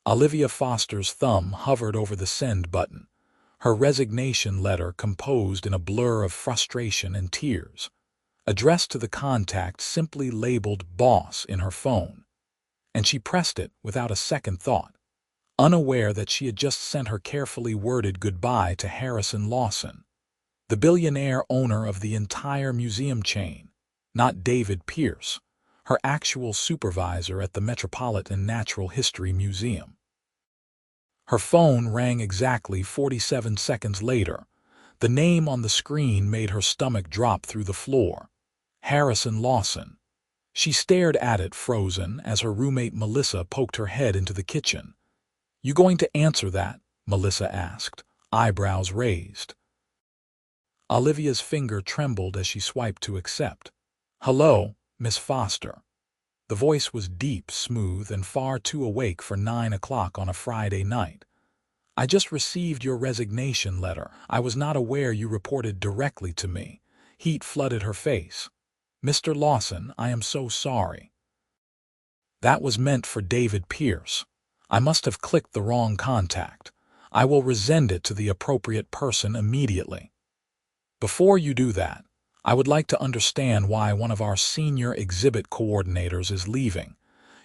Olivia Foster's thumb hovered over the send button, her resignation letter composed in a blur of frustration and tears, addressed to the contact simply labeled boss in her phone, and she pressed it without a second thought, unaware that she had just sent her carefully worded goodbye to Harrison Lawson, the billionaire owner of the entire museum chain, not David Pierce, her actual supervisor at the Metropolitan Natural History Museum. Her phone rang exactly 47 seconds later. The name on the screen made her stomach drop through the floor. Harrison Lawson. She stared at it frozen as her roommate Melissa poked her head into the kitchen. "You going to answer that?" Melissa asked, eyebrows raised. Olivia's finger trembled as she swiped to accept. "Hello, Miss Foster." The voice was deep, smooth, and far too awake for 9 o'clock on a Friday night. "I just received your resignation letter. I was not aware you reported directly to me." Heat flooded her face. "Mr. Lawson, I am so sorry. That was meant for David Pierce. I must have clicked the wrong contact. I will resend it to the appropriate person immediately. Before you do that, I would like to understand why one of our senior exhibit coordinators is leaving.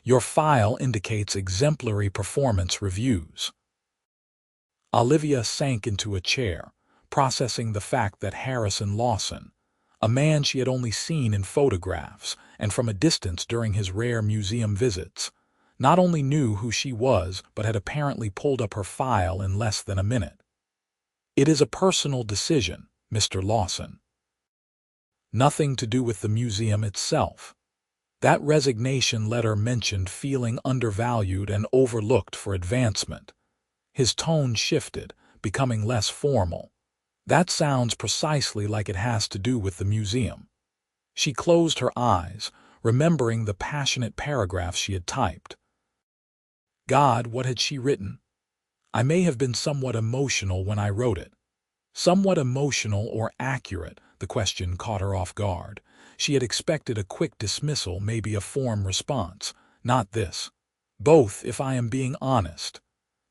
Your file indicates exemplary performance reviews." Olivia sank into a chair, processing the fact that Harrison Lawson, a man she had only seen in photographs and from a distance during his rare museum visits, not only knew who she was but had apparently pulled up her file in less than a minute. "It is a personal decision, Mr. Lawson. Nothing to do with the museum itself. That resignation letter mentioned feeling undervalued and overlooked for advancement." His tone shifted, becoming less formal. "That sounds precisely like it has to do with the museum." She closed her eyes, remembering the passionate paragraphs she had typed. God, what had she written? "I may have been somewhat emotional when I wrote it." Somewhat emotional or accurate, the question caught her off guard. She had expected a quick dismissal, maybe a form response. Not this. "Both, if I am being honest.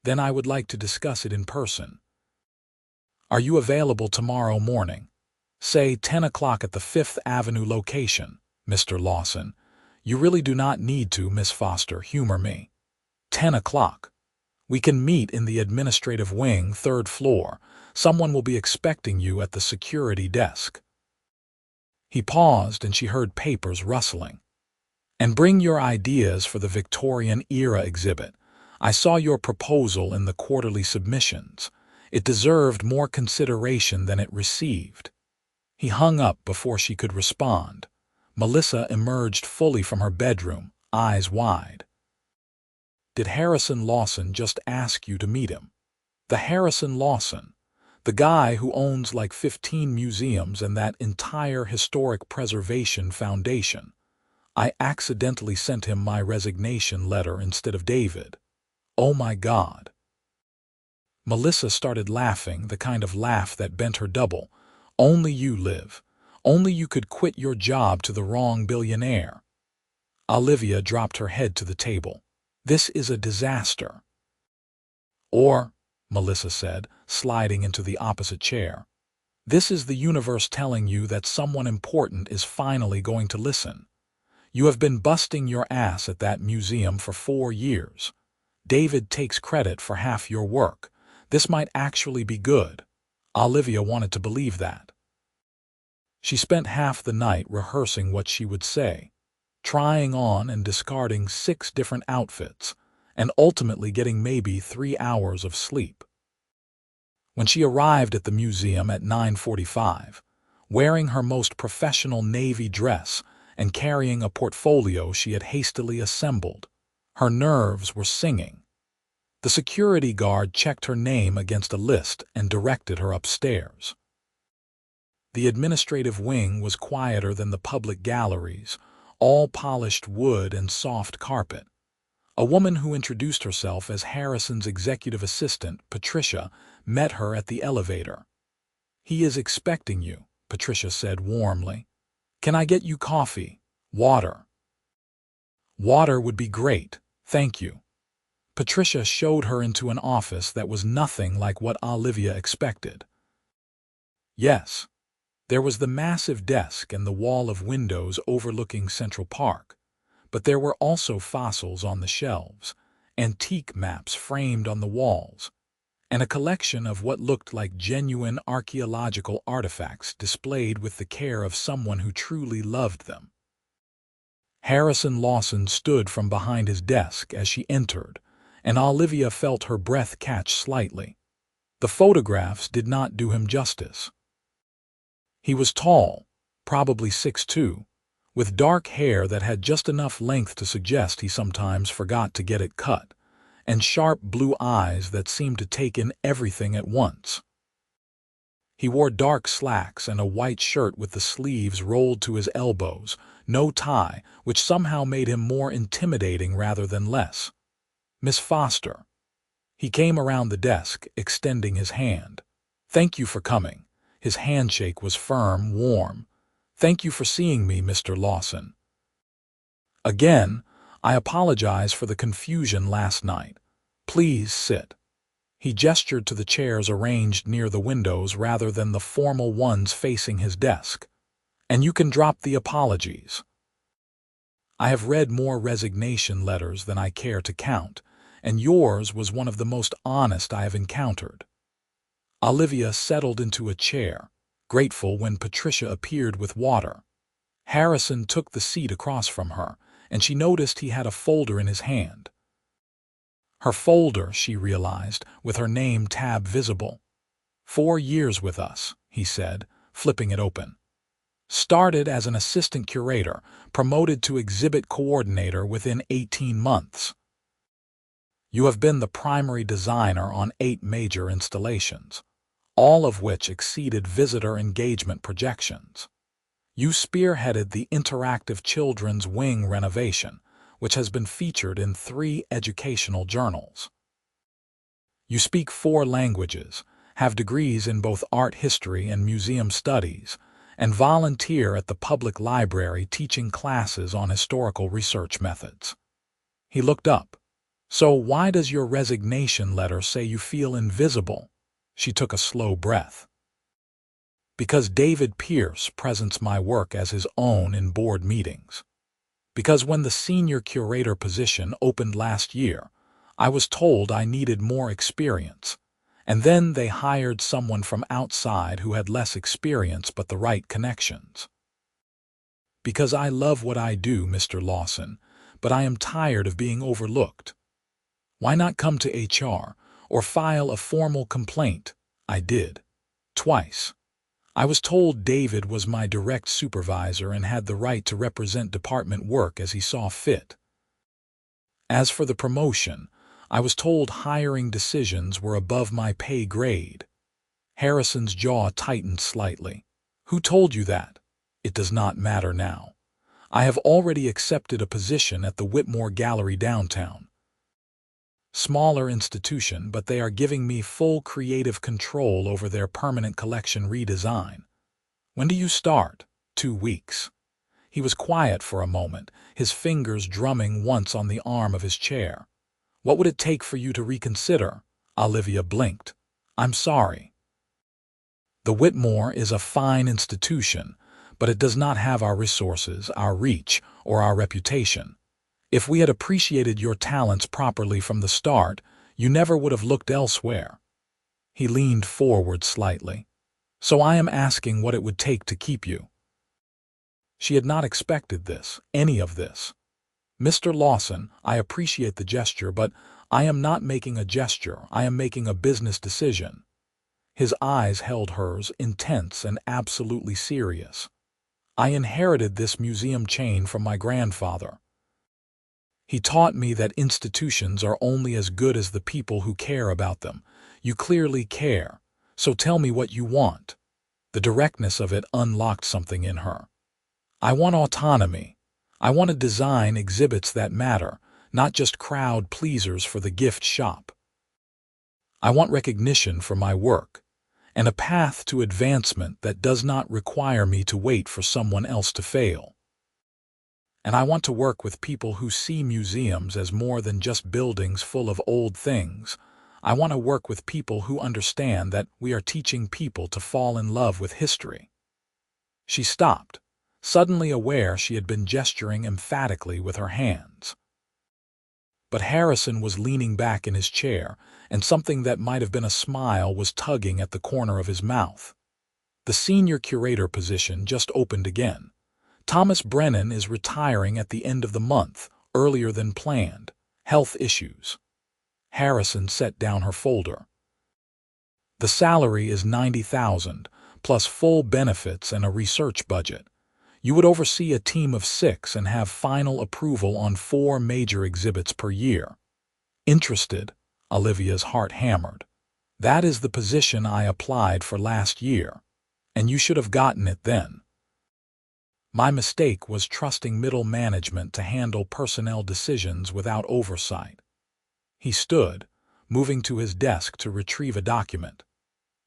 Then I would like to discuss it in person. Are you available tomorrow morning? Say 10 o'clock at the 5th Avenue location, Mr. Lawson. You really do not need to, Miss Foster, humor me. 10 o'clock. We can meet in the administrative wing, 3rd floor. Someone will be expecting you at the security desk." He paused and she heard papers rustling. "And bring your ideas for the Victorian era exhibit. I saw your proposal in the quarterly submissions. It deserved more consideration than it received." He hung up before she could respond. Melissa emerged fully from her bedroom, eyes wide. "Did Harrison Lawson just ask you to meet him?" The Harrison Lawson, the guy who owns like 15 museums and that entire historic preservation foundation. I accidentally sent him my resignation letter instead of David. Oh my God. Melissa started laughing, the kind of laugh that bent her double. "Only you live. Only you could quit your job to the wrong billionaire." Olivia dropped her head to the table. "This is a disaster." "Or," Melissa said, sliding into the opposite chair, "this is the universe telling you that someone important is finally going to listen. You have been busting your ass at that museum for 4 years. David takes credit for half your work. This might actually be good." Olivia wanted to believe that. She spent half the night rehearsing what she would say, trying on and discarding 6 different outfits, and ultimately getting maybe 3 hours of sleep. When she arrived at the museum at 9:45, wearing her most professional navy dress and carrying a portfolio she had hastily assembled, her nerves were singing. The security guard checked her name against a list and directed her upstairs. The administrative wing was quieter than the public galleries, all polished wood and soft carpet. A woman who introduced herself as Harrison's executive assistant, Patricia, met her at the elevator. "He is expecting you," Patricia said warmly. "Can I get you coffee? Water?" "Water would be great, thank you." Patricia showed her into an office that was nothing like what Olivia expected. Yes, there was the massive desk and the wall of windows overlooking Central Park, but there were also fossils on the shelves, antique maps framed on the walls, and a collection of what looked like genuine archaeological artifacts displayed with the care of someone who truly loved them. Harrison Lawson stood from behind his desk as she entered, and Olivia felt her breath catch slightly. The photographs did not do him justice. He was tall, probably 6'2", with dark hair that had just enough length to suggest he sometimes forgot to get it cut, and sharp blue eyes that seemed to take in everything at once. He wore dark slacks and a white shirt with the sleeves rolled to his elbows, no tie, which somehow made him more intimidating rather than less. "Miss Foster." He came around the desk, extending his hand. "Thank you for coming." His handshake was firm, warm. "Thank you for seeing me, Mr. Lawson. Again, I apologize for the confusion last night. Please sit." He gestured to the chairs arranged near the windows rather than the formal ones facing his desk. "And you can drop the apologies. I have read more resignation letters than I care to count, and yours was one of the most honest I have encountered." Olivia settled into a chair, grateful when Patricia appeared with water. Harrison took the seat across from her, and she noticed he had a folder in his hand. Her folder, she realized, with her name tab visible. "4 years with us," he said, flipping it open. "Started as an assistant curator, promoted to exhibit coordinator within 18 months. You have been the primary designer on 8 major installations, all of which exceeded visitor engagement projections. You spearheaded the interactive children's wing renovation, which has been featured in 3 educational journals. You speak 4 languages, have degrees in both art history and museum studies, and volunteer at the public library teaching classes on historical research methods." He looked up. "So why does your resignation letter say you feel invisible?" She took a slow breath. "Because David Pierce presents my work as his own in board meetings. Because when the senior curator position opened last year, I was told I needed more experience, and then they hired someone from outside who had less experience but the right connections. Because I love what I do, Mr. Lawson, but I am tired of being overlooked. Why not come to HR or file a formal complaint? I did. Twice. I was told David was my direct supervisor and had the right to represent department work as he saw fit. As for the promotion, I was told hiring decisions were above my pay grade." Harrison's jaw tightened slightly. "Who told you that?" "It does not matter now. I have already accepted a position at the Whitmore Gallery downtown. Smaller institution, but they are giving me full creative control over their permanent collection redesign. When do you start?" 2 weeks. He was quiet for a moment, his fingers drumming once on the arm of his chair. "What would it take for you to reconsider?" Olivia blinked. "I'm sorry. The Whitmore is a fine institution, but it does not have our resources, our reach, or our reputation. If we had appreciated your talents properly from the start, you never would have looked elsewhere." He leaned forward slightly. "So I am asking what it would take to keep you." She had not expected this, any of this. "Mr. Lawson, I appreciate the gesture, but I am not making a gesture, I am making a business decision." His eyes held hers, intense and absolutely serious. "I inherited this museum chain from my grandfather. He taught me that institutions are only as good as the people who care about them. You clearly care, so tell me what you want." The directness of it unlocked something in her. "I want autonomy. I want to design exhibits that matter, not just crowd pleasers for the gift shop. I want recognition for my work, and a path to advancement that does not require me to wait for someone else to fail." And I want to work with people who see museums as more than just buildings full of old things. I want to work with people who understand that we are teaching people to fall in love with history." She stopped, suddenly aware she had been gesturing emphatically with her hands. But Harrison was leaning back in his chair, and something that might have been a smile was tugging at the corner of his mouth. "The senior curator position just opened again. Thomas Brennan is retiring at the end of the month, earlier than planned. Health issues." Harrison set down her folder. "The salary is $90,000, plus full benefits and a research budget. You would oversee a team of 6 and have final approval on 4 major exhibits per year." "Interested?" Olivia's heart hammered. "That is the position I applied for last year, and you should have gotten it then. My mistake was trusting middle management to handle personnel decisions without oversight." He stood, moving to his desk to retrieve a document.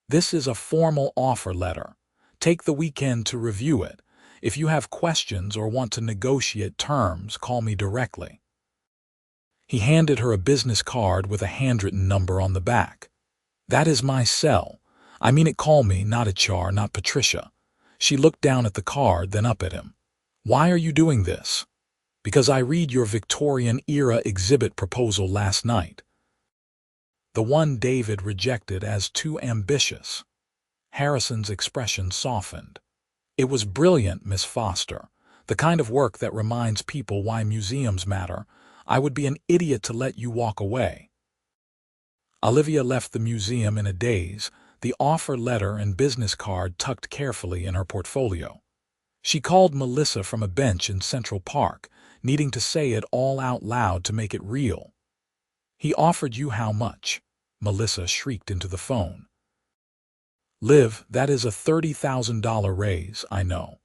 "This is a formal offer letter. Take the weekend to review it. If you have questions or want to negotiate terms, call me directly." He handed her a business card with a handwritten number on the back. "That is my cell. I mean it, call me, not HR, not Patricia." She looked down at the card, then up at him. "Why are you doing this?" "Because I read your Victorian-era exhibit proposal last night. The one David rejected as too ambitious." Harrison's expression softened. "It was brilliant, Miss Foster. The kind of work that reminds people why museums matter. I would be an idiot to let you walk away." Olivia left the museum in a daze, the offer letter and business card tucked carefully in her portfolio. She called Melissa from a bench in Central Park, needing to say it all out loud to make it real. "He offered you how much?" Melissa shrieked into the phone. "Liv, that is a $30,000 raise, I know.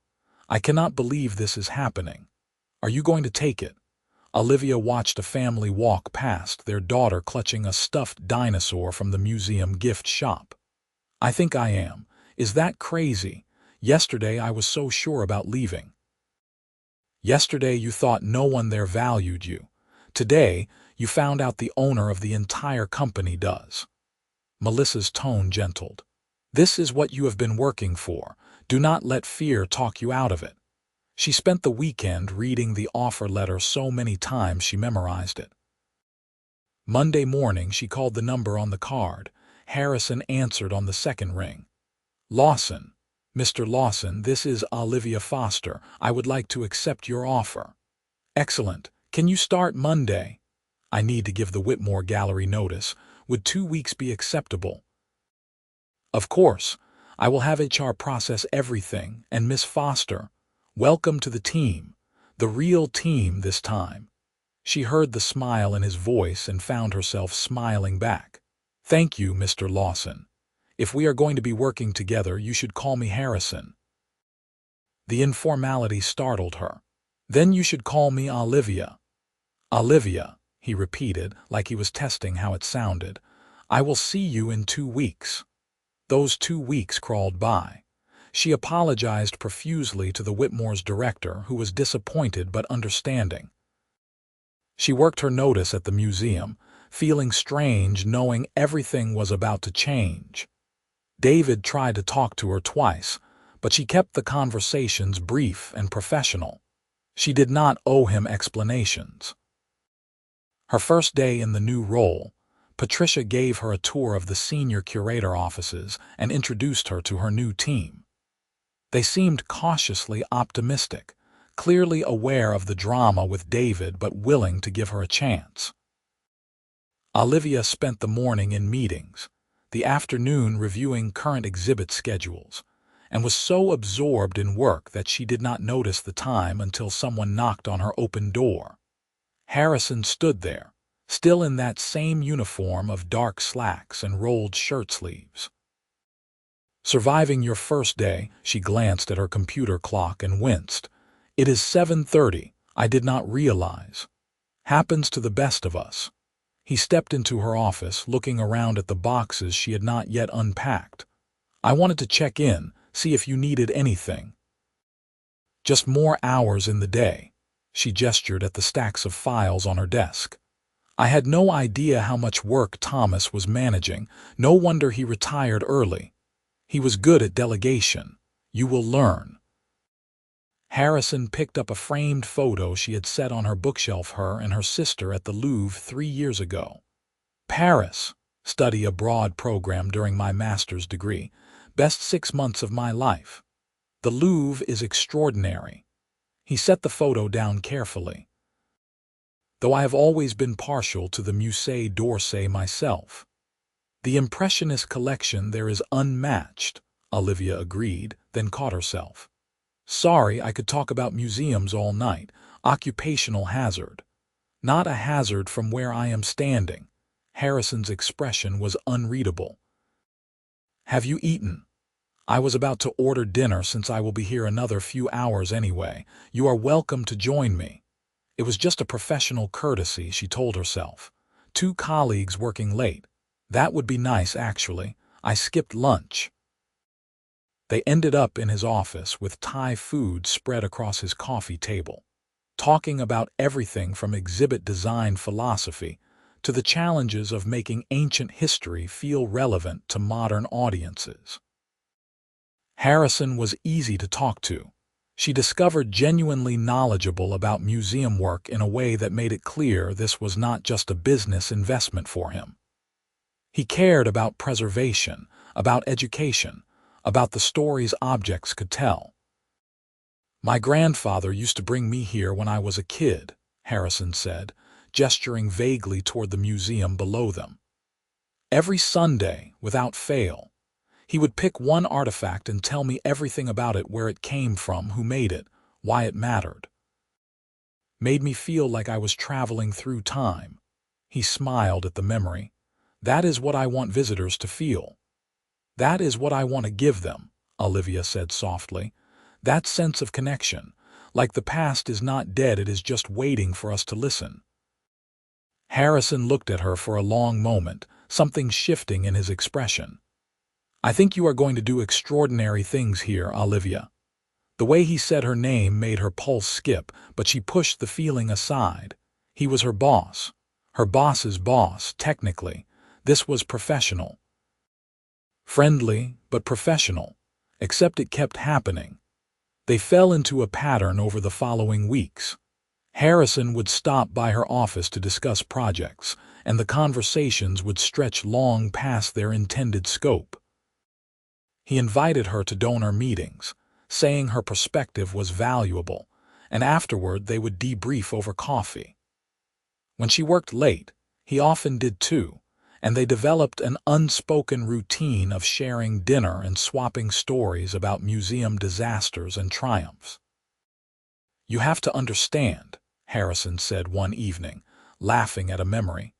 I cannot believe this is happening. Are you going to take it?" Olivia watched a family walk past, their daughter clutching a stuffed dinosaur from the museum gift shop. "I think I am. Is that crazy? Yesterday I was so sure about leaving." "Yesterday you thought no one there valued you. Today you found out the owner of the entire company does." Melissa's tone gentled. "This is what you have been working for. Do not let fear talk you out of it." She spent the weekend reading the offer letter so many times she memorized it. Monday morning she called the number on the card. Harrison answered on the second ring. "Lawson. Mr. Lawson, this is Olivia Foster. I would like to accept your offer." "Excellent. Can you start Monday?" "I need to give the Whitmore Gallery notice. Would 2 weeks be acceptable?" "Of course. I will have HR process everything, and Miss Foster, welcome to the team. The real team this time." She heard the smile in his voice and found herself smiling back. "Thank you, Mr. Lawson. If we are going to be working together, you should call me Harrison." The informality startled her. "Then you should call me Olivia." "Olivia," he repeated, like he was testing how it sounded. "I will see you in 2 weeks." Those 2 weeks crawled by. She apologized profusely to the Whitmore's director, who was disappointed but understanding. She worked her notice at the museum, feeling strange knowing everything was about to change. David tried to talk to her twice, but she kept the conversations brief and professional. She did not owe him explanations. Her first day in the new role, Patricia gave her a tour of the senior curator offices and introduced her to her new team. They seemed cautiously optimistic, clearly aware of the drama with David but willing to give her a chance. Olivia spent the morning in meetings, the afternoon reviewing current exhibit schedules, and was so absorbed in work that she did not notice the time until someone knocked on her open door. Harrison stood there, still in that same uniform of dark slacks and rolled shirt sleeves. "Surviving your first day," she glanced at her computer clock and winced. "It is 7:30. I did not realize. Happens to the best of us." He stepped into her office, looking around at the boxes she had not yet unpacked. "I wanted to check in, see if you needed anything." "Just more hours in the day." She gestured at the stacks of files on her desk. I had no idea how much work Thomas was managing. No wonder he retired early. He was good at delegation. You will learn. Harrison picked up a framed photo she had set on her bookshelf, her and her sister at the Louvre 3 years ago. Paris, study abroad program during my master's degree. Best 6 months of my life. The Louvre is extraordinary. He set the photo down carefully. Though I have always been partial to the Musée d'Orsay myself. The Impressionist collection there is unmatched, Olivia agreed, then caught herself. Sorry, I could talk about museums all night. Occupational hazard. Not a hazard from where I am standing. Harrison's expression was unreadable. Have you eaten? I was about to order dinner since I will be here another few hours anyway. You are welcome to join me. It was just a professional courtesy, she told herself. 2 colleagues working late. That would be nice, actually. I skipped lunch. They ended up in his office with Thai food spread across his coffee table, talking about everything from exhibit design philosophy to the challenges of making ancient history feel relevant to modern audiences. Harrison was easy to talk to. She discovered genuinely knowledgeable about museum work in a way that made it clear this was not just a business investment for him. He cared about preservation, about education, about the stories objects could tell. My grandfather used to bring me here when I was a kid, Harrison said, gesturing vaguely toward the museum below them. Every Sunday, without fail. He would pick one artifact and tell me everything about it, where it came from, who made it, why it mattered. Made me feel like I was traveling through time. He smiled at the memory. That is what I want visitors to feel. That is what I want to give them, Olivia said softly. That sense of connection, like the past is not dead, it is just waiting for us to listen. Harrison looked at her for a long moment, something shifting in his expression. I think you are going to do extraordinary things here, Olivia. The way he said her name made her pulse skip, but she pushed the feeling aside. He was her boss. Her boss's boss, technically. This was professional. Friendly, but professional. Except it kept happening. They fell into a pattern over the following weeks. Harrison would stop by her office to discuss projects, and the conversations would stretch long past their intended scope. He invited her to donor meetings, saying her perspective was valuable, and afterward they would debrief over coffee. When she worked late, he often did too, and they developed an unspoken routine of sharing dinner and swapping stories about museum disasters and triumphs. You have to understand, Harrison said one evening, laughing at a memory.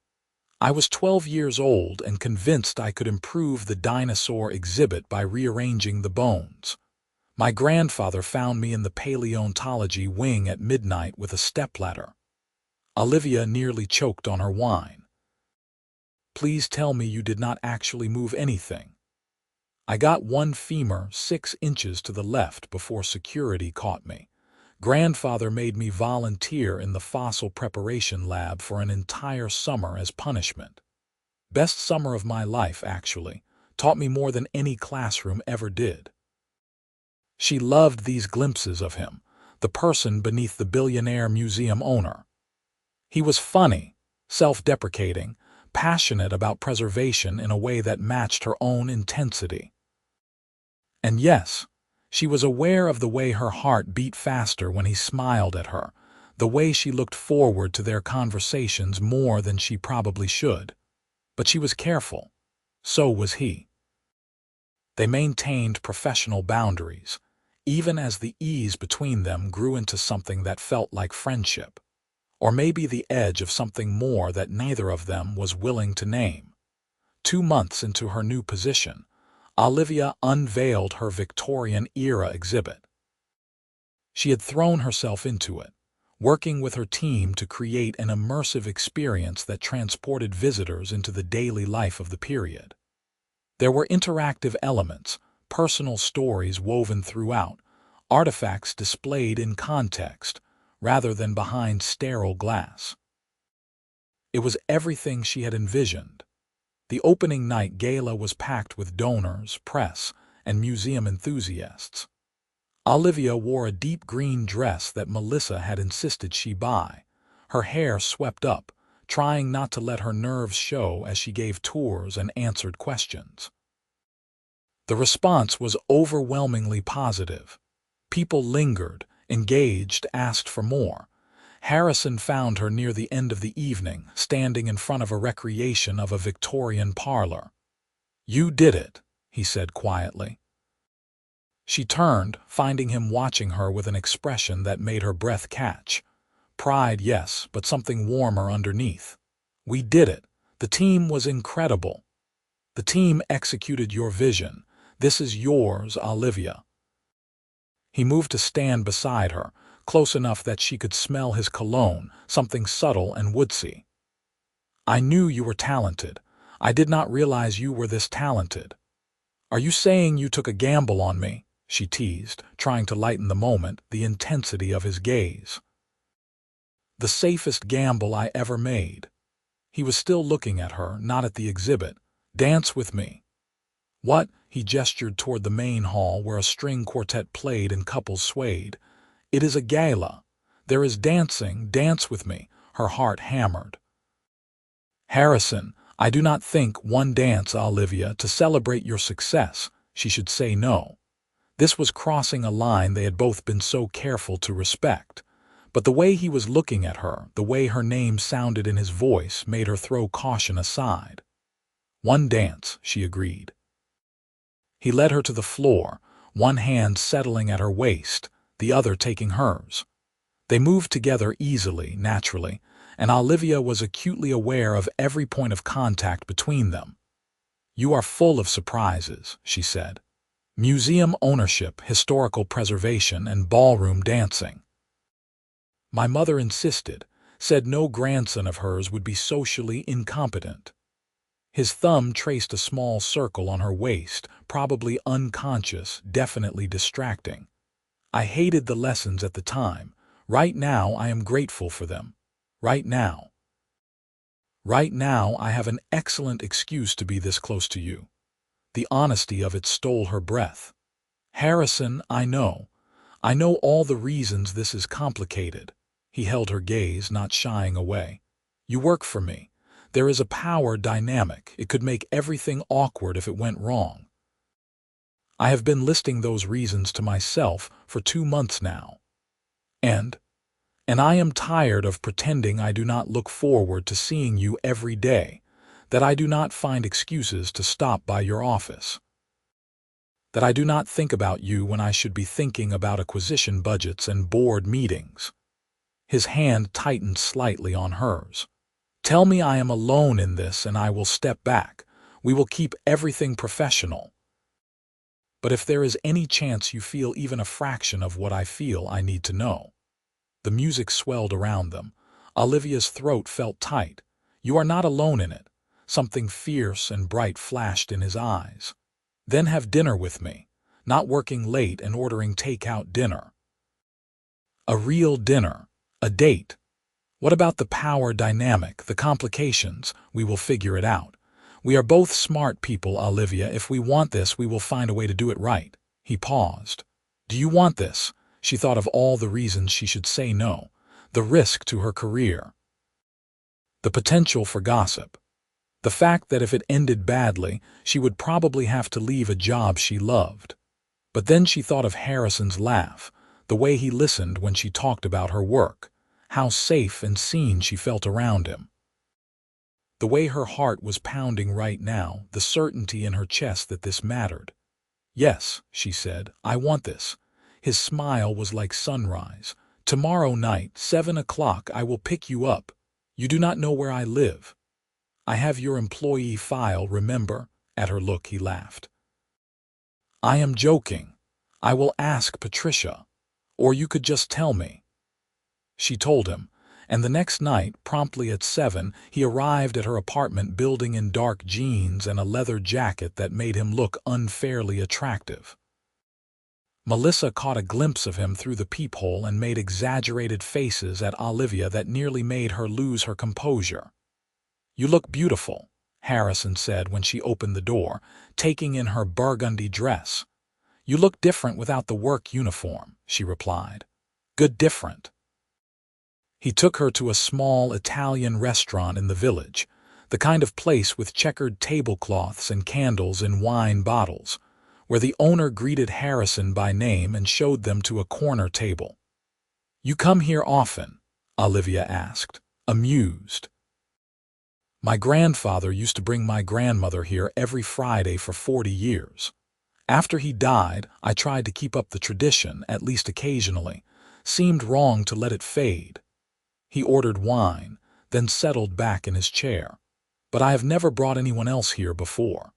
I was 12 years old and convinced I could improve the dinosaur exhibit by rearranging the bones. My grandfather found me in the paleontology wing at midnight with a stepladder. Olivia nearly choked on her wine. Please tell me you did not actually move anything. I got one femur 6 inches to the left before security caught me. Grandfather made me volunteer in the fossil preparation lab for an entire summer as punishment. Best summer of my life, actually. Taught me more than any classroom ever did. She loved these glimpses of him, the person beneath the Billionaire museum owner. He was funny, self-deprecating, passionate about preservation in a way that matched her own intensity. And yes, she was aware of the way her heart beat faster when he smiled at her, the way she looked forward to their conversations more than she probably should. But she was careful. So was he. They maintained professional boundaries, even as the ease between them grew into something that felt like friendship, or maybe the edge of something more that neither of them was willing to name. 2 months into her new position, Olivia unveiled her Victorian-era exhibit. She had thrown herself into it, working with her team to create an immersive experience that transported visitors into the daily life of the period. There were interactive elements, personal stories woven throughout, artifacts displayed in context, rather than behind sterile glass. It was everything she had envisioned. The opening night gala was packed with donors, press, and museum enthusiasts. Olivia wore a deep green dress that Melissa had insisted she buy, her hair swept up, trying not to let her nerves show as she gave tours and answered questions. The response was overwhelmingly positive. People lingered, engaged, asked for more. Harrison found her near the end of the evening, standing in front of a recreation of a Victorian parlor. "You did it," he said quietly. She turned, finding him watching her with an expression that made her breath catch. Pride, yes, but something warmer underneath. "We did it. The team was incredible. The team executed your vision. This is yours, Olivia." He moved to stand beside her, close enough that she could smell his cologne, something subtle and woodsy. "I knew you were talented. I did not realize you were this talented." "Are you saying you took a gamble on me?" she teased, trying to lighten the moment, the intensity of his gaze. "The safest gamble I ever made." He was still looking at her, not at the exhibit. "Dance with me." "What?" He gestured toward the main hall where a string quartet played and couples swayed. "It is a gala. There is dancing. Dance with me." Her heart hammered. "Harrison, I do not think one dance, Olivia, to celebrate your success." She should say no. This was crossing a line they had both been so careful to respect. But the way he was looking at her, the way her name sounded in his voice, made her throw caution aside. "One dance," she agreed. He led her to the floor, one hand settling at her waist, the other taking hers. They moved together easily, naturally, and Olivia was acutely aware of every point of contact between them. "You are full of surprises," she said. "Museum ownership, historical preservation, and ballroom dancing." "My mother insisted, said no grandson of hers would be socially incompetent." His thumb traced a small circle on her waist, probably unconscious, definitely distracting. "I hated the lessons at the time. Right now I am grateful for them. Right now. Right now I have an excellent excuse to be this close to you." The honesty of it stole her breath. "Harrison, I know. I know all the reasons this is complicated." He held her gaze, not shying away. "You work for me. There is a power dynamic. It could make everything awkward if it went wrong. I have been listing those reasons to myself for 2 months now. And I am tired of pretending I do not look forward to seeing you every day, that I do not find excuses to stop by your office, that I do not think about you when I should be thinking about acquisition budgets and board meetings." His hand tightened slightly on hers. "Tell me I am alone in this and I will step back. We will keep everything professional. But if there is any chance you feel even a fraction of what I feel, I need to know." The music swelled around them. Olivia's throat felt tight. "You are not alone in it." Something fierce and bright flashed in his eyes. "Then have dinner with me. Not working late and ordering take-out dinner. A real dinner. A date. What about the power dynamic, the complications? We will figure it out. We are both smart people, Olivia. If we want this, we will find a way to do it right." He paused. "Do you want this?" She thought of all the reasons she should say no. The risk to her career. The potential for gossip. The fact that if it ended badly, she would probably have to leave a job she loved. But then she thought of Harrison's laugh, the way he listened when she talked about her work, how safe and seen she felt around him. The way her heart was pounding right now, the certainty in her chest that this mattered. "Yes," she said, "I want this." His smile was like sunrise. "Tomorrow night, 7 o'clock, I will pick you up. You do not know where I live. I have your employee file, remember?" At her look, he laughed. "I am joking. I will ask Patricia. Or you could just tell me." She told him, and the next night, promptly at 7, he arrived at her apartment building in dark jeans and a leather jacket that made him look unfairly attractive. Melissa caught a glimpse of him through the peephole and made exaggerated faces at Olivia that nearly made her lose her composure. "You look beautiful," Harrison said when she opened the door, taking in her burgundy dress. "You look different without the work uniform," she replied. "Good different." He took her to a small Italian restaurant in the village, the kind of place with checkered tablecloths and candles in wine bottles, where the owner greeted Harrison by name and showed them to a corner table. "You come here often?" Olivia asked, amused. "My grandfather used to bring my grandmother here every Friday for 40 years. After he died, I tried to keep up the tradition, at least occasionally. Seemed wrong to let it fade." He ordered wine, then settled back in his chair. "But I have never brought anyone else here before."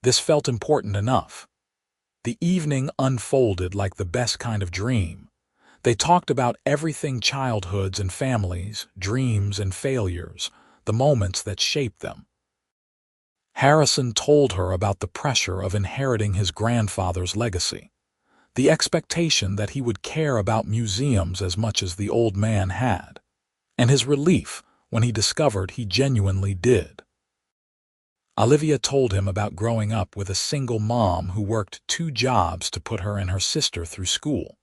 This felt important enough. The evening unfolded like the best kind of dream. They talked about everything: childhoods and families, dreams and failures, the moments that shaped them. Harrison told her about the pressure of inheriting his grandfather's legacy, the expectation that he would care about museums as much as the old man had, and his relief when he discovered he genuinely did. Olivia told him about growing up with a single mom who worked 2 jobs to put her and her sister through school,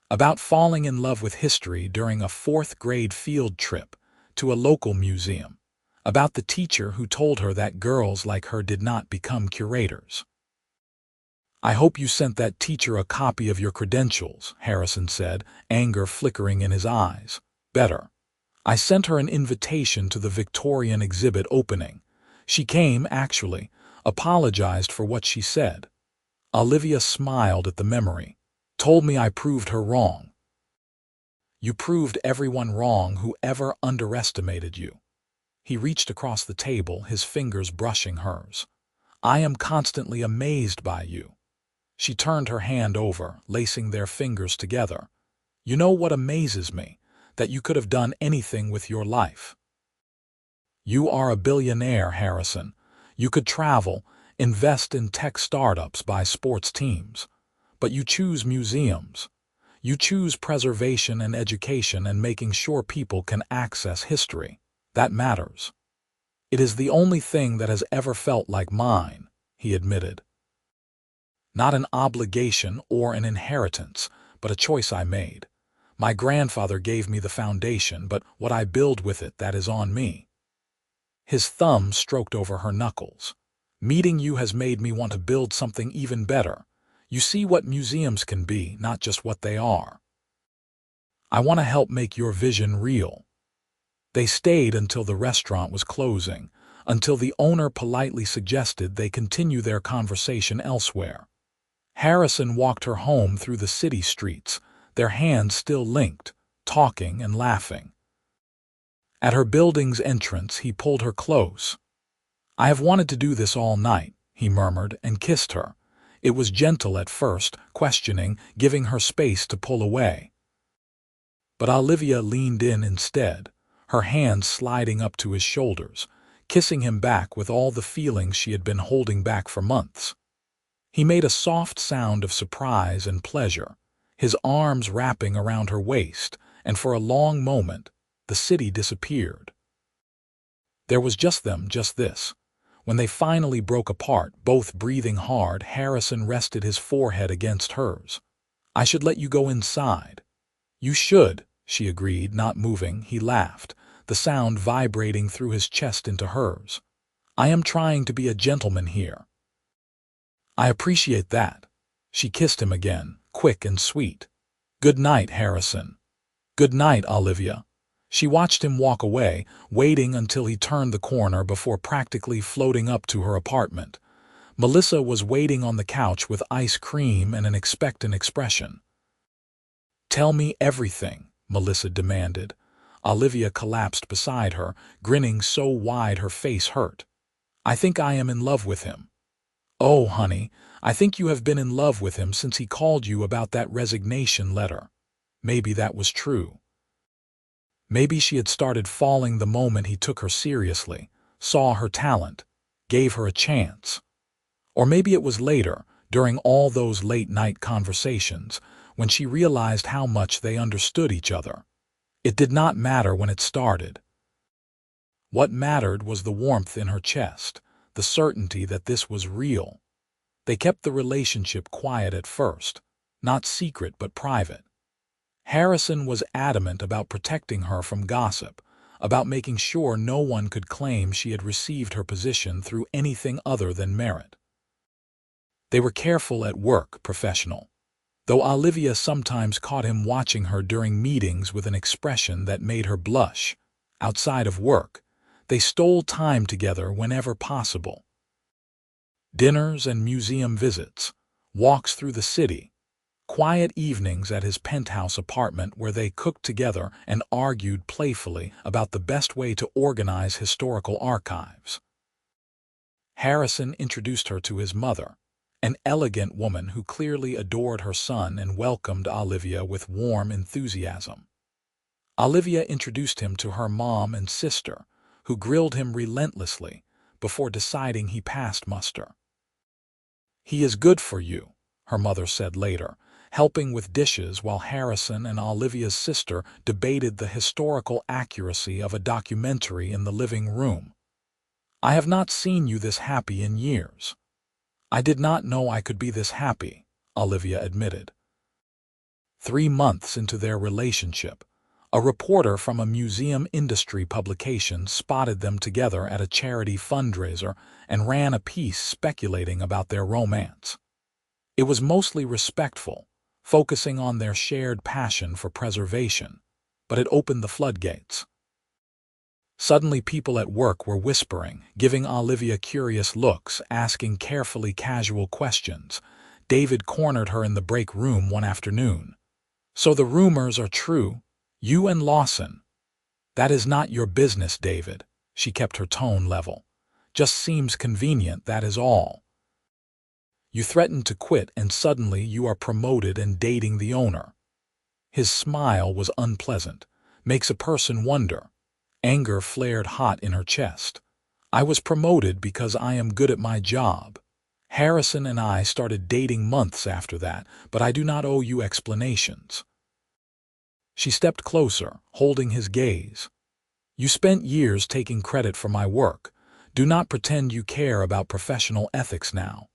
about falling in love with history during a 4th-grade field trip to a local museum, about the teacher who told her that girls like her did not become curators. "I hope you sent that teacher a copy of your credentials," Harrison said, anger flickering in his eyes. "Better. I sent her an invitation to the Victorian exhibit opening. She came, actually, apologized for what she said." Olivia smiled at the memory. "Told me I proved her wrong." "You proved everyone wrong who ever underestimated you." He reached across the table, his fingers brushing hers. "I am constantly amazed by you." She turned her hand over, lacing their fingers together. "You know what amazes me? That you could have done anything with your life. You are a billionaire, Harrison. You could travel, invest in tech startups, buy sports teams. But you choose museums. You choose preservation and education and making sure people can access history. That matters." "It is the only thing that has ever felt like mine," he admitted. "Not an obligation or an inheritance, but a choice I made. My grandfather gave me the foundation, but what I build with it, that is on me." His thumb stroked over her knuckles. "Meeting you has made me want to build something even better. You see what museums can be, not just what they are. I want to help make your vision real." They stayed until the restaurant was closing, until the owner politely suggested they continue their conversation elsewhere. Harrison walked her home through the city streets, their hands still linked, talking and laughing. At her building's entrance, he pulled her close. "I have wanted to do this all night," he murmured, and kissed her. It was gentle at first, questioning, giving her space to pull away. But Olivia leaned in instead, her hands sliding up to his shoulders, kissing him back with all the feelings she had been holding back for months. He made a soft sound of surprise and pleasure, his arms wrapping around her waist, and for a long moment, the city disappeared. There was just them, just this. When they finally broke apart, both breathing hard, Harrison rested his forehead against hers. "I should let you go inside." "You should," she agreed, not moving. He laughed, the sound vibrating through his chest into hers. "I am trying to be a gentleman here." "I appreciate that." She kissed him again, quick and sweet. "Good night, Harrison." "Good night, Olivia." She watched him walk away, waiting until he turned the corner before practically floating up to her apartment. Melissa was waiting on the couch with ice cream and an expectant expression. "Tell me everything," Melissa demanded. Olivia collapsed beside her, grinning so wide her face hurt. "I think I am in love with him." "Oh, honey, I think you have been in love with him since he called you about that resignation letter." Maybe that was true. Maybe she had started falling the moment he took her seriously, saw her talent, gave her a chance. Or maybe it was later, during all those late-night conversations, when she realized how much they understood each other. It did not matter when it started. What mattered was the warmth in her chest, the certainty that this was real. They kept the relationship quiet at first, not secret but private. Harrison was adamant about protecting her from gossip, about making sure no one could claim she had received her position through anything other than merit. They were careful at work, professional, though Olivia sometimes caught him watching her during meetings with an expression that made her blush. Outside of work, they stole time together whenever possible. Dinners and museum visits, walks through the city, quiet evenings at his penthouse apartment where they cooked together and argued playfully about the best way to organize historical archives. Harrison introduced her to his mother, an elegant woman who clearly adored her son and welcomed Olivia with warm enthusiasm. Olivia introduced him to her mom and sister, who grilled him relentlessly before deciding he passed muster. "He is good for you," her mother said later, helping with dishes while Harrison and Olivia's sister debated the historical accuracy of a documentary in the living room. "I have not seen you this happy in years." "I did not know I could be this happy," Olivia admitted. 3 months into their relationship, a reporter from a museum industry publication spotted them together at a charity fundraiser and ran a piece speculating about their romance. It was mostly respectful, focusing on their shared passion for preservation, but it opened the floodgates. Suddenly people at work were whispering, giving Olivia curious looks, asking carefully casual questions. David cornered her in the break room one afternoon. "So the rumors are true? You and Lawson?" "That is not your business, David." She kept her tone level. "Just seems convenient, that is all. You threatened to quit and suddenly you are promoted and dating the owner." His smile was unpleasant. "Makes a person wonder." Anger flared hot in her chest. "I was promoted because I am good at my job. Harrison and I started dating months after that, but I do not owe you explanations." She stepped closer, holding his gaze. "You spent years taking credit for my work. Do not pretend you care about professional ethics now."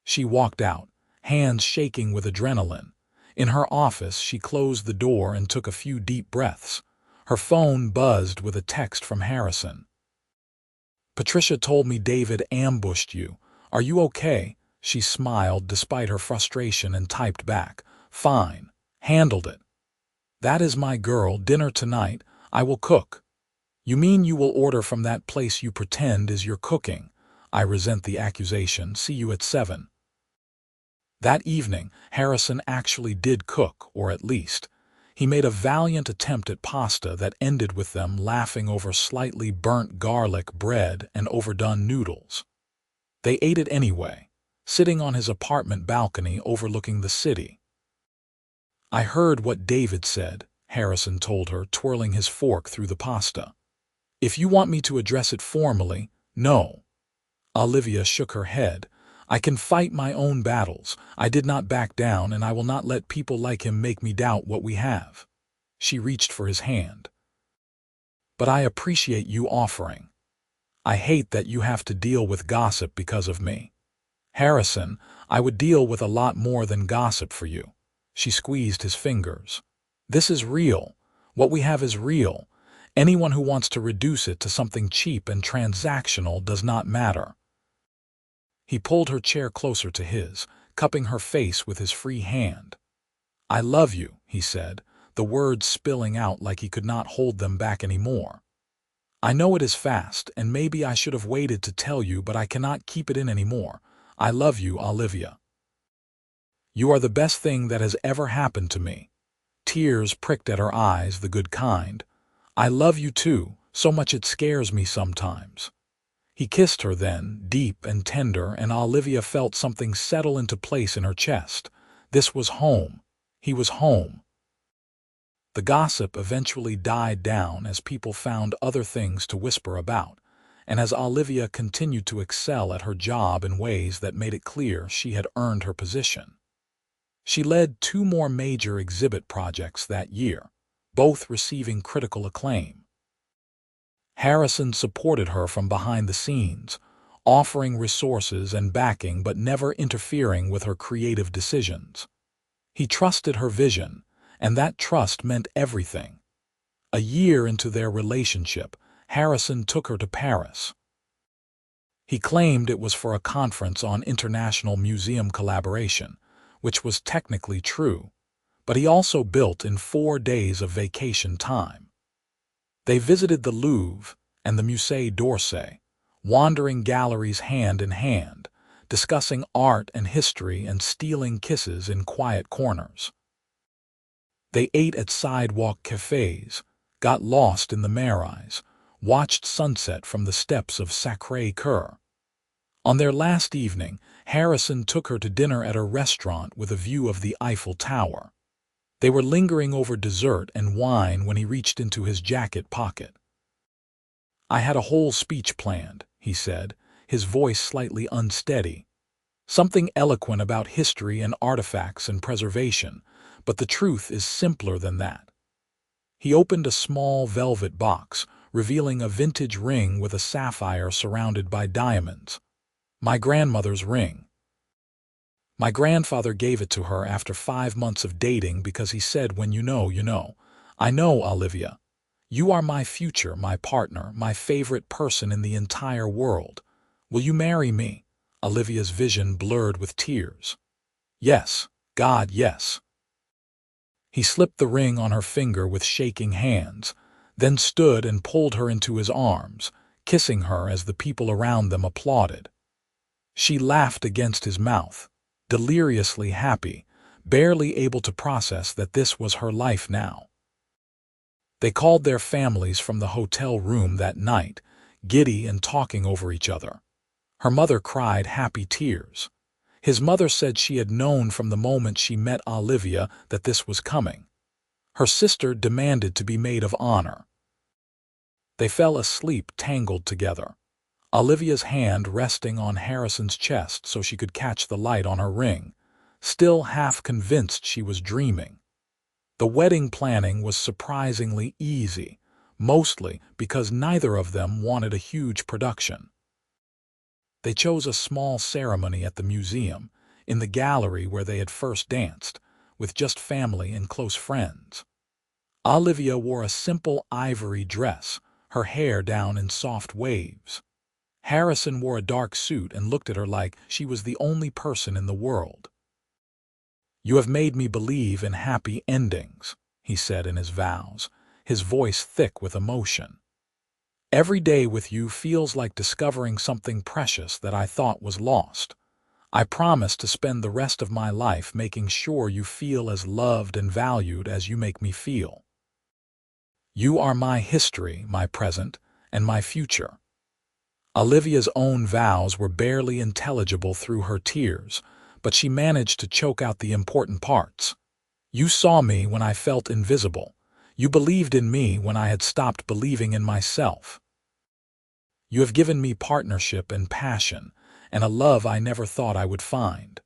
She walked out, hands shaking with adrenaline. In her office, she closed the door and took a few deep breaths. Her phone buzzed with a text from Harrison. "Patricia told me David ambushed you. Are you okay?" She smiled despite her frustration and typed back, "Fine. Handled it." "That is my girl. Dinner tonight. I will cook." "You mean you will order from that place you pretend is your cooking?" "I resent the accusation. See you at 7. That evening, Harrison actually did cook, or at least, he made a valiant attempt at pasta that ended with them laughing over slightly burnt garlic bread and overdone noodles. They ate it anyway, sitting on his apartment balcony overlooking the city. "I heard what David said," Harrison told her, twirling his fork through the pasta. "If you want me to address it formally, no." Olivia shook her head. "I can fight my own battles. I did not back down, and I will not let people like him make me doubt what we have." She reached for his hand. "But I appreciate you offering. I hate that you have to deal with gossip because of me." "Harrison, I would deal with a lot more than gossip for you." She squeezed his fingers. "This is real. What we have is real. Anyone who wants to reduce it to something cheap and transactional does not matter." He pulled her chair closer to his, cupping her face with his free hand. "I love you," he said, the words spilling out like he could not hold them back anymore. "I know it is fast, and maybe I should have waited to tell you, but I cannot keep it in anymore. I love you, Olivia. You are the best thing that has ever happened to me." Tears pricked at her eyes, the good kind. "I love you too, so much it scares me sometimes." He kissed her then, deep and tender, and Olivia felt something settle into place in her chest. This was home. He was home. The gossip eventually died down as people found other things to whisper about, and as Olivia continued to excel at her job in ways that made it clear she had earned her position. She led 2 more major exhibit projects that year, both receiving critical acclaim. Harrison supported her from behind the scenes, offering resources and backing but never interfering with her creative decisions. He trusted her vision, and that trust meant everything. A year into their relationship, Harrison took her to Paris. He claimed it was for a conference on international museum collaboration, which was technically true, but he also built in 4 days of vacation time. They visited the Louvre and the Musée d'Orsay, wandering galleries hand in hand, discussing art and history and stealing kisses in quiet corners. They ate at sidewalk cafes, got lost in the Marais, watched sunset from the steps of Sacré-Cœur. On their last evening, Harrison took her to dinner at a restaurant with a view of the Eiffel Tower. They were lingering over dessert and wine when he reached into his jacket pocket. "I had a whole speech planned," he said, his voice slightly unsteady. "Something eloquent about history and artifacts and preservation, but the truth is simpler than that." He opened a small velvet box, revealing a vintage ring with a sapphire surrounded by diamonds. "My grandmother's ring. My grandfather gave it to her after 5 months of dating because he said, when you know, you know. I know, Olivia. You are my future, my partner, my favorite person in the entire world. Will you marry me?" Olivia's vision blurred with tears. "Yes, God, yes." He slipped the ring on her finger with shaking hands, then stood and pulled her into his arms, kissing her as the people around them applauded. She laughed against his mouth, deliriously happy, barely able to process that this was her life now. They called their families from the hotel room that night, giddy and talking over each other. Her mother cried happy tears. His mother said she had known from the moment she met Olivia that this was coming. Her sister demanded to be maid of honor. They fell asleep tangled together, Olivia's hand resting on Harrison's chest so she could catch the light on her ring, still half convinced she was dreaming. The wedding planning was surprisingly easy, mostly because neither of them wanted a huge production. They chose a small ceremony at the museum, in the gallery where they had first danced, with just family and close friends. Olivia wore a simple ivory dress, her hair down in soft waves. Harrison wore a dark suit and looked at her like she was the only person in the world. "You have made me believe in happy endings," he said in his vows, his voice thick with emotion. "Every day with you feels like discovering something precious that I thought was lost. I promise to spend the rest of my life making sure you feel as loved and valued as you make me feel. You are my history, my present, and my future." Olivia's own vows were barely intelligible through her tears, but she managed to choke out the important parts. "You saw me when I felt invisible. You believed in me when I had stopped believing in myself. You have given me partnership and passion, and a love I never thought I would find.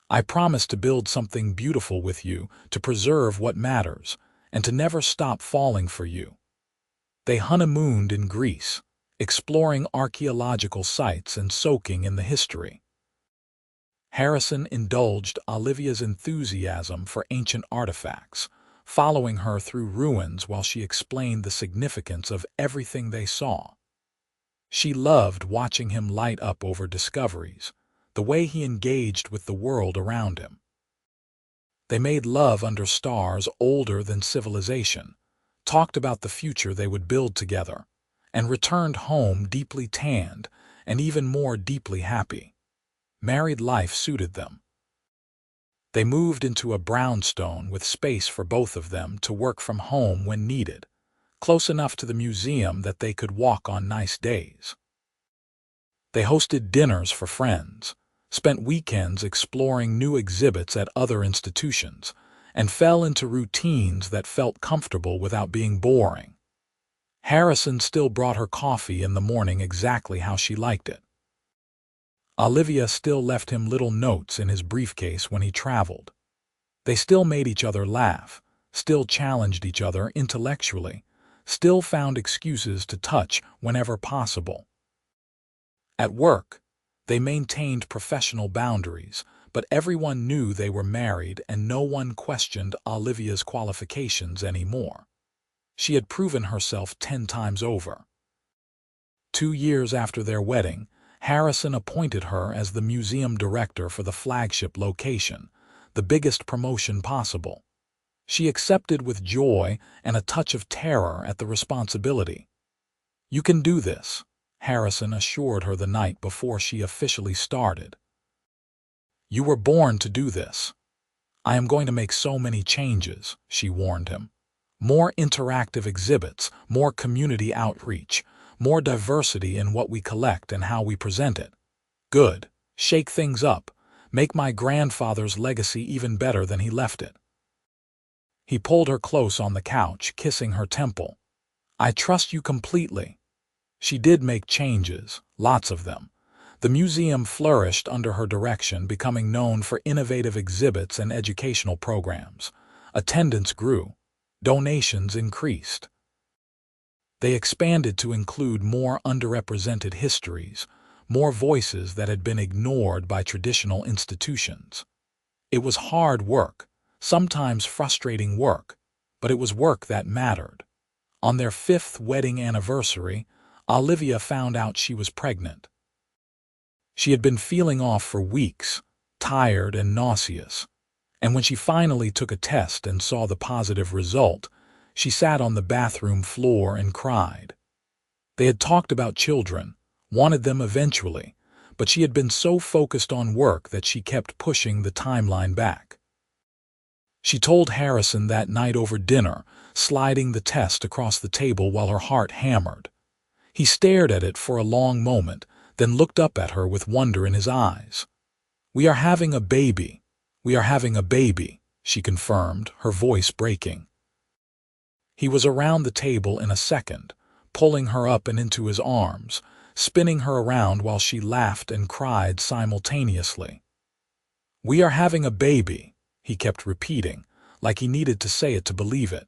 I promise to build something beautiful with you, to preserve what matters, and to never stop falling for you." They honeymooned in Greece, exploring archaeological sites and soaking in the history. Harrison indulged Olivia's enthusiasm for ancient artifacts, following her through ruins while she explained the significance of everything they saw. She loved watching him light up over discoveries, the way he engaged with the world around him. They made love under stars older than civilization, talked about the future they would build together, and returned home deeply tanned and even more deeply happy. Married life suited them. They moved into a brownstone with space for both of them to work from home when needed, close enough to the museum that they could walk on nice days. They hosted dinners for friends, spent weekends exploring new exhibits at other institutions, and fell into routines that felt comfortable without being boring. Harrison still brought her coffee in the morning exactly how she liked it. Olivia still left him little notes in his briefcase when he traveled. They still made each other laugh, still challenged each other intellectually, still found excuses to touch whenever possible. At work, they maintained professional boundaries, but everyone knew they were married and no one questioned Olivia's qualifications anymore. She had proven herself 10 times over. 2 years after their wedding, Harrison appointed her as the museum director for the flagship location, the biggest promotion possible. She accepted with joy and a touch of terror at the responsibility. "You can do this," Harrison assured her the night before she officially started. "You were born to do this." "I am going to make so many changes," she warned him. "More interactive exhibits, more community outreach, more diversity in what we collect and how we present it. Good. Shake things up. Make my grandfather's legacy even better than he left it." He pulled her close on the couch, kissing her temple. "I trust you completely." She did make changes, lots of them. The museum flourished under her direction, becoming known for innovative exhibits and educational programs. Attendance grew. Donations increased. They expanded to include more underrepresented histories, more voices that had been ignored by traditional institutions. It was hard work, sometimes frustrating work, but it was work that mattered. On their 5th wedding anniversary, Olivia found out she was pregnant. She had been feeling off for weeks, tired and nauseous, and when she finally took a test and saw the positive result, she sat on the bathroom floor and cried. They had talked about children, wanted them eventually, but she had been so focused on work that she kept pushing the timeline back. She told Harrison that night over dinner, sliding the test across the table while her heart hammered. He stared at it for a long moment, then looked up at her with wonder in his eyes. "We are having a baby. We are having a baby," she confirmed, her voice breaking. He was around the table in a second, pulling her up and into his arms, spinning her around while she laughed and cried simultaneously. "We are having a baby," he kept repeating, like he needed to say it to believe it.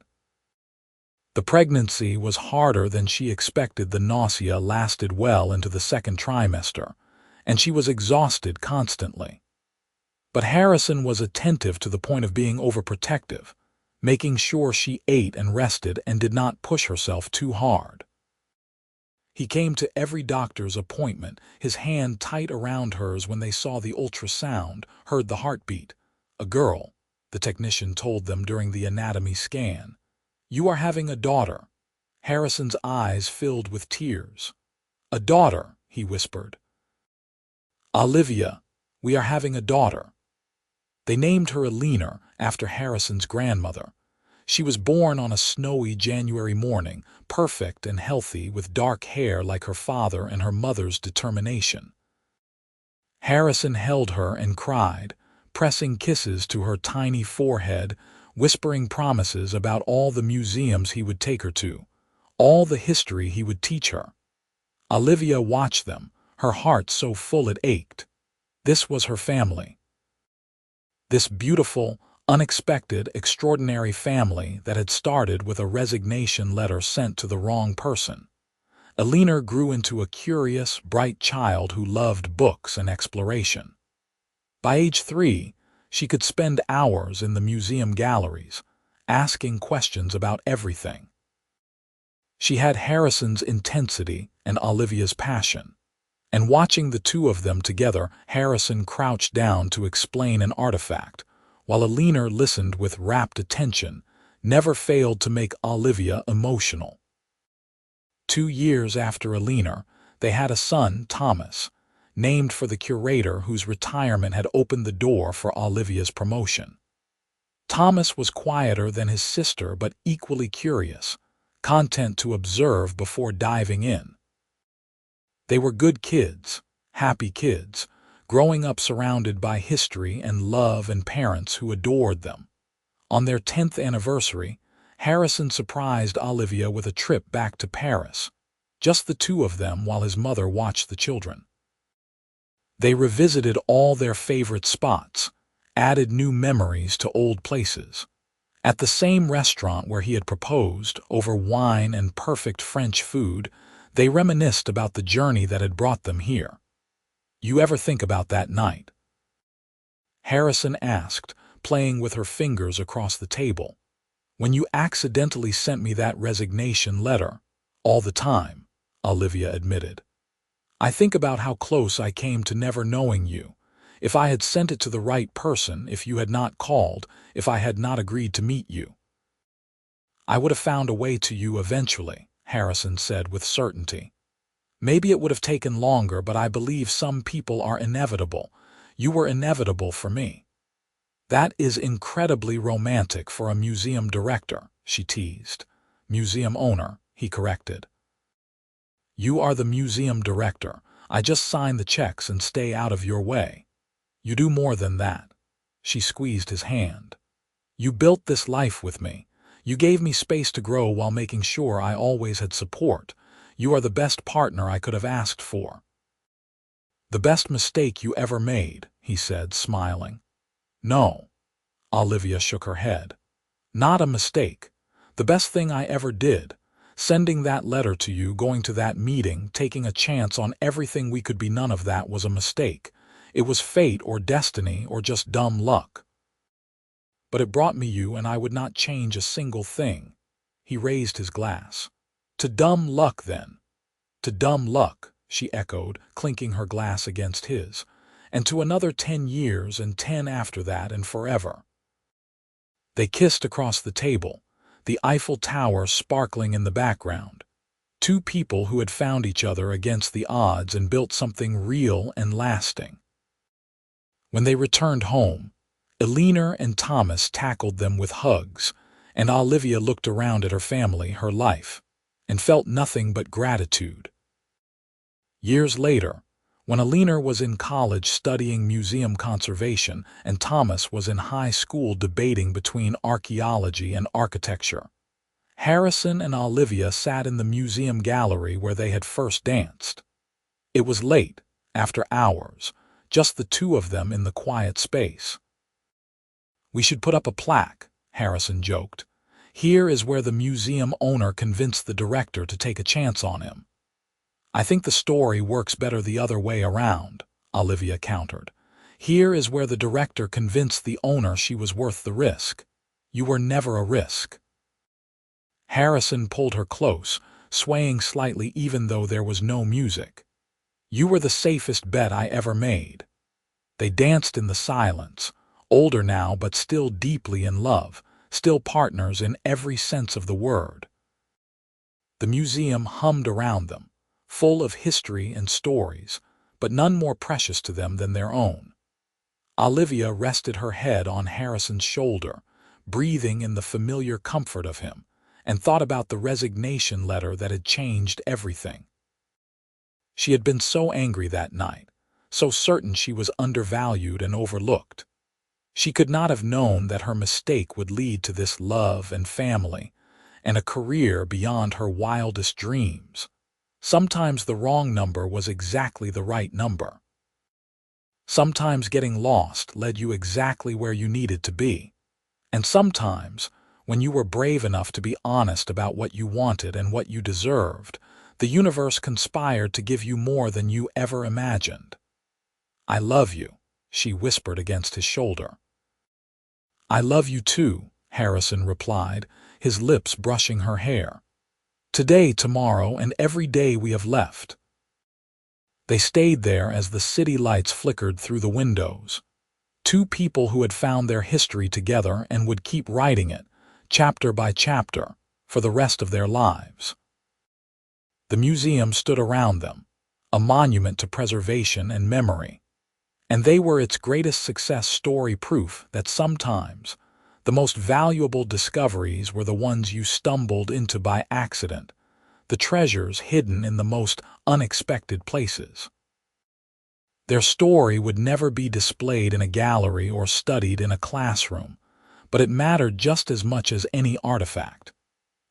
The pregnancy was harder than she expected. The nausea lasted well into the 2nd trimester, and she was exhausted constantly. But Harrison was attentive to the point of being overprotective, making sure she ate and rested and did not push herself too hard. He came to every doctor's appointment, his hand tight around hers when they saw the ultrasound, heard the heartbeat. "A girl," the technician told them during the anatomy scan. "You are having a daughter." Harrison's eyes filled with tears. "A daughter," he whispered. "Olivia, we are having a daughter." They named her Eleanor after Harrison's grandmother. She was born on a snowy January morning, perfect and healthy, with dark hair like her father and her mother's determination. Harrison held her and cried, pressing kisses to her tiny forehead, whispering promises about all the museums he would take her to, all the history he would teach her. Olivia watched them, her heart so full it ached. This was her family. This beautiful, unexpected, extraordinary family that had started with a resignation letter sent to the wrong person. Eleanor grew into a curious, bright child who loved books and exploration. By age 3, she could spend hours in the museum galleries, asking questions about everything. She had Harrison's intensity and Olivia's passion. And watching the two of them together, Harrison crouched down to explain an artifact, while Eleanor listened with rapt attention, never failed to make Olivia emotional. 2 years after Eleanor, they had a son, Thomas, named for the curator whose retirement had opened the door for Olivia's promotion. Thomas was quieter than his sister but equally curious, content to observe before diving in. They were good kids, happy kids, growing up surrounded by history and love and parents who adored them. On their 10th anniversary, Harrison surprised Olivia with a trip back to Paris, just the two of them while his mother watched the children. They revisited all their favorite spots, added new memories to old places. At the same restaurant where he had proposed, over wine and perfect French food, they reminisced about the journey that had brought them here. "You ever think about that night?" Harrison asked, playing with her fingers across the table. "When you accidentally sent me that resignation letter." "All the time," Olivia admitted. "I think about how close I came to never knowing you. If I had sent it to the right person, if you had not called, if I had not agreed to meet you." "I would have found a way to you eventually," Harrison said with certainty. "Maybe it would have taken longer, but I believe some people are inevitable. You were inevitable for me." "That is incredibly romantic for a museum director," she teased. "Museum owner," he corrected. "You are the museum director. I just sign the checks and stay out of your way. You do more than that." She squeezed his hand. "You built this life with me. You gave me space to grow while making sure I always had support. You are the best partner I could have asked for." "The best mistake you ever made," he said, smiling. "No." Olivia shook her head. "Not a mistake. The best thing I ever did. Sending that letter to you, going to that meeting, taking a chance on everything we could be, none of that was a mistake. It was fate or destiny or just dumb luck. But it brought me you, and I would not change a single thing." He raised his glass. "To dumb luck, then." "To dumb luck," she echoed, clinking her glass against his. "And to another 10 years and 10 after that and forever." They kissed across the table, the Eiffel Tower sparkling in the background. Two people who had found each other against the odds and built something real and lasting. When they returned home, Eleanor and Thomas tackled them with hugs, and Olivia looked around at her family, her life, and felt nothing but gratitude. Years later, when Eleanor was in college studying museum conservation and Thomas was in high school debating between archaeology and architecture, Harrison and Olivia sat in the museum gallery where they had first danced. It was late, after hours, just the two of them in the quiet space. "We should put up a plaque," Harrison joked. "Here is where the museum owner convinced the director to take a chance on him." "I think the story works better the other way around," Olivia countered. "Here is where the director convinced the owner she was worth the risk. You were never a risk." Harrison pulled her close, swaying slightly even though there was no music. "You were the safest bet I ever made." They danced in the silence, older now but still deeply in love, still partners in every sense of the word. The museum hummed around them, full of history and stories, but none more precious to them than their own. Olivia rested her head on Harrison's shoulder, breathing in the familiar comfort of him, and thought about the resignation letter that had changed everything. She had been so angry that night, so certain she was undervalued and overlooked. She could not have known that her mistake would lead to this love and family, and a career beyond her wildest dreams. Sometimes the wrong number was exactly the right number. Sometimes getting lost led you exactly where you needed to be. And sometimes, when you were brave enough to be honest about what you wanted and what you deserved, the universe conspired to give you more than you ever imagined. "I love you," she whispered against his shoulder. "I love you too," Harrison replied, his lips brushing her hair. "Today, tomorrow, and every day we have left." They stayed there as the city lights flickered through the windows. Two people who had found their history together and would keep writing it, chapter by chapter, for the rest of their lives. The museum stood around them, a monument to preservation and memory. And they were its greatest success story, proof that sometimes the most valuable discoveries were the ones you stumbled into by accident, the treasures hidden in the most unexpected places. Their story would never be displayed in a gallery or studied in a classroom, but it mattered just as much as any artifact.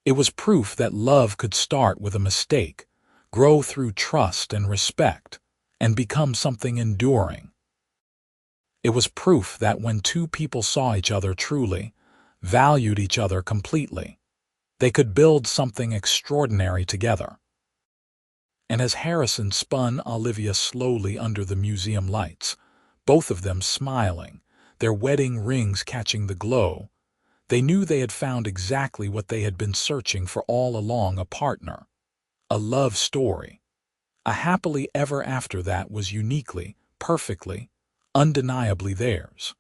It was proof that love could start with a mistake, grow through trust and respect, and become something enduring. It was proof that when two people saw each other truly, valued each other completely, they could build something extraordinary together. And as Harrison spun Olivia slowly under the museum lights, both of them smiling, their wedding rings catching the glow, they knew they had found exactly what they had been searching for all along: a partner, a love story, a happily ever after that was uniquely, perfectly, undeniably theirs.